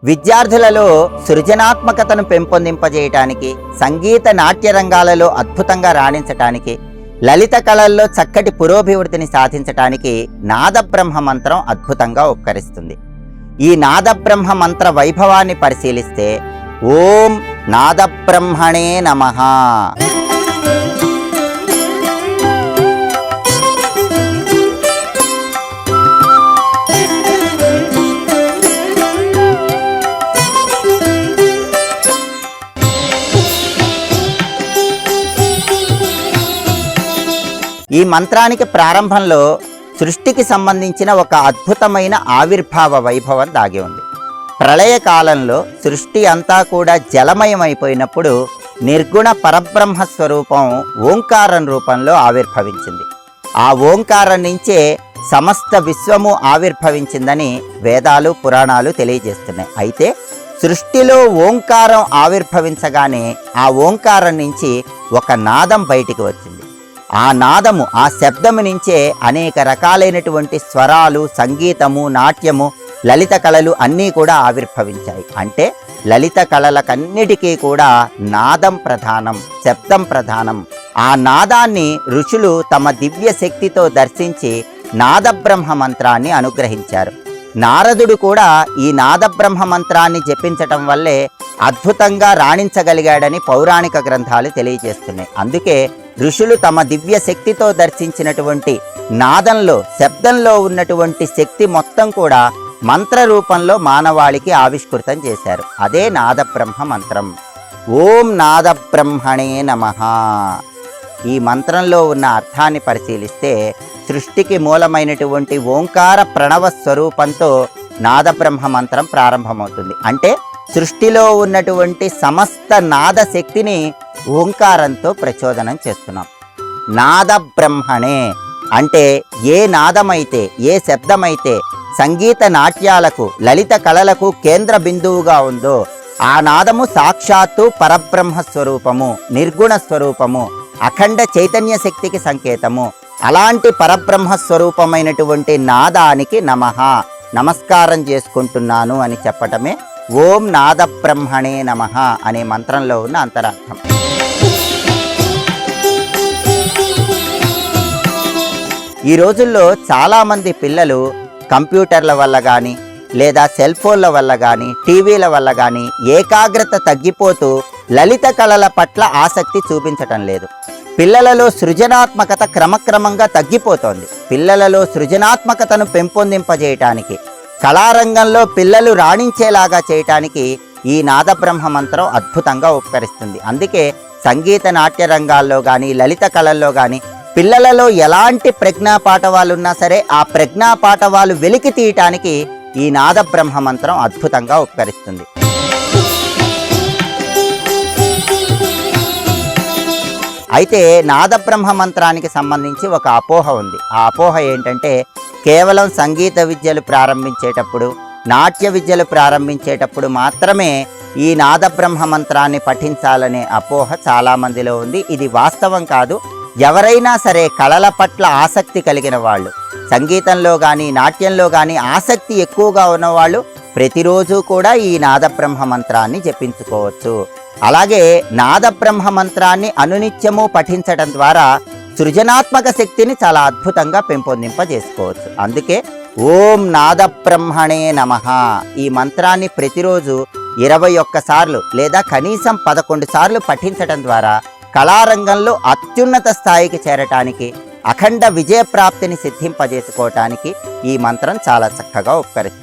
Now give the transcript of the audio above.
విద్యార్థులలో సృజనాత్మకతను పెంపొందింపజేయటానికి, సంగీత నాట్య రంగాలలో అద్భుతంగా రాణించటానికి, లలిత కళల్లో చక్కటి పురోభివృద్ధిని సాధించటానికి నాదబ్రహ్మ మంత్రం అద్భుతంగా ఉపకరిస్తుంది. ఈ నాదబ్రహ్మ మంత్ర వైభవాన్ని పరిశీలిస్తే ఓం నాదబ్రహ్మణే నమః. ఈ మంత్రానికి ప్రారంభంలో సృష్టికి సంబంధించిన ఒక అద్భుతమైన ఆవిర్భావ వైభవం దాగి ఉంది. ప్రళయకాలంలో సృష్టి అంతా కూడా జలమయమైపోయినప్పుడు నిర్గుణ పరబ్రహ్మ స్వరూపం ఓంకారం రూపంలో ఆవిర్భవించింది. ఆ ఓంకారం నుంచే సమస్త విశ్వము ఆవిర్భవించిందని వేదాలు పురాణాలు తెలియజేస్తున్నాయి. అయితే సృష్టిలో ఓంకారం ఆవిర్భవించగానే ఆ ఓంకారం నుంచి ఒక నాదం బయటికి వచ్చింది. ఆ నాదము, ఆ శబ్దము నుంచే అనేక రకాలైనటువంటి స్వరాలు, సంగీతము, నాట్యము, లలిత కళలు అన్నీ కూడా ఆవిర్భవించాయి. అంటే లలిత కళలకన్నిటికీ కూడా నాదం ప్రధానం, శబ్దం ప్రధానం. ఆ నాదాన్ని ఋషులు తమ దివ్య శక్తితో దర్శించి నాదబ్రహ్మ మంత్రాన్ని అనుగ్రహించారు. నారదుడు కూడా ఈ నాదబ్రహ్మ మంత్రాన్ని జపించటం వల్లే అద్భుతంగా రాణించగలిగాడని పౌరాణిక గ్రంథాలు తెలియజేస్తున్నాయి. అందుకే ఋషులు తమ దివ్య శక్తితో దర్శించినటువంటి నాదంలో, శబ్దంలో ఉన్నటువంటి శక్తి మొత్తం కూడా మంత్ర రూపంలో మానవాళికి ఆవిష్కృతం చేశారు. అదే నాదబ్రహ్మ మంత్రం. ఓం నాదబ్రహ్మణే నమః. ఈ మంత్రంలో ఉన్న అర్థాన్ని పరిశీలిస్తే సృష్టికి మూలమైనటువంటి ఓంకార ప్రణవ స్వరూపంతో నాదబ్రహ్మ మంత్రం ప్రారంభమవుతుంది. అంటే సృష్టిలో ఉన్నటువంటి సమస్త నాద శక్తిని ఓంకారంతో ప్రచోదనం చేస్తున్నాం. నాదబ్రహ్మణే అంటే ఏ నాదమైతే, ఏ శబ్దమైతే సంగీత నాట్యాలకు, లలిత కళలకు కేంద్ర బిందువుగా ఉందో ఆ నాదము సాక్షాత్తు పరబ్రహ్మ స్వరూపము, నిర్గుణ స్వరూపము, అఖండ చైతన్య శక్తికి సంకేతము. అలాంటి పరబ్రహ్మ స్వరూపమైనటువంటి నాదానికి నమః, నమస్కారం చేసుకుంటున్నాను అని చెప్పటమే ఓం నాదబ్రహ్మణే నమః అనే మంత్రంలో ఉన్న అంతరార్థం. ఈ రోజుల్లో చాలామంది పిల్లలు కంప్యూటర్ల వల్ల కానీ, లేదా సెల్ ఫోన్ల వల్ల కానీ, టీవీల వల్ల కానీ ఏకాగ్రత తగ్గిపోతూ లలిత కళల పట్ల ఆసక్తి చూపించటం లేదు. పిల్లలలో సృజనాత్మకత క్రమక్రమంగా తగ్గిపోతోంది. పిల్లలలో సృజనాత్మకతను పెంపొందింపజేయటానికి, కళారంగంలో పిల్లలు రాణించేలాగా చేయటానికి ఈ నాదబ్రహ్మ మంత్రం అద్భుతంగా ఉపకరిస్తుంది. అందుకే సంగీత నాట్య రంగాల్లో కానీ, లలిత కళల్లో కానీ పిల్లలలో ఎలాంటి ప్రజ్ఞా పాఠవాలు ఉన్నా సరే ఆ ప్రజ్ఞా పాఠవాలు వెలికి తీయటానికి ఈ నాదబ్రహ్మ మంత్రం అద్భుతంగా ఉపకరిస్తుంది. అయితే నాదబ్రహ్మ మంత్రానికి సంబంధించి ఒక అపోహ ఉంది. ఆ అపోహ ఏంటంటే కేవలం సంగీత విద్యలు ప్రారంభించేటప్పుడు, నాట్య విద్యలు ప్రారంభించేటప్పుడు మాత్రమే ఈ నాదబ్రహ్మ మంత్రాన్ని పఠించాలనే అపోహ చాలామందిలో ఉంది. ఇది వాస్తవం కాదు. ఎవరైనా సరే కళల పట్ల ఆసక్తి కలిగిన వాళ్ళు, సంగీతంలో కానీ నాట్యంలో కానీ ఆసక్తి ఎక్కువగా ఉన్నవాళ్ళు ప్రతిరోజు కూడా ఈ నాదబ్రహ్మ మంత్రాన్ని జపించుకోవచ్చు. అలాగే నాదబ్రహ్మ మంత్రాన్ని అనునిత్యము పఠించడం ద్వారా సృజనాత్మక శక్తిని చాలా అద్భుతంగా పెంపొందింపజేసుకోవచ్చు. అందుకే ఓం నాదబ్రహ్మణే నమః ఈ మంత్రాన్ని ప్రతిరోజు 21 సార్లు లేదా కనీసం 11 సార్లు పఠించడం ద్వారా కళారంగంలో అత్యున్నత స్థాయికి చేరటానికి, అఖండ విజయప్రాప్తిని సిద్ధింపజేసుకోవటానికి ఈ మంత్రం చాలా చక్కగా ఉపకరిస్తుంది.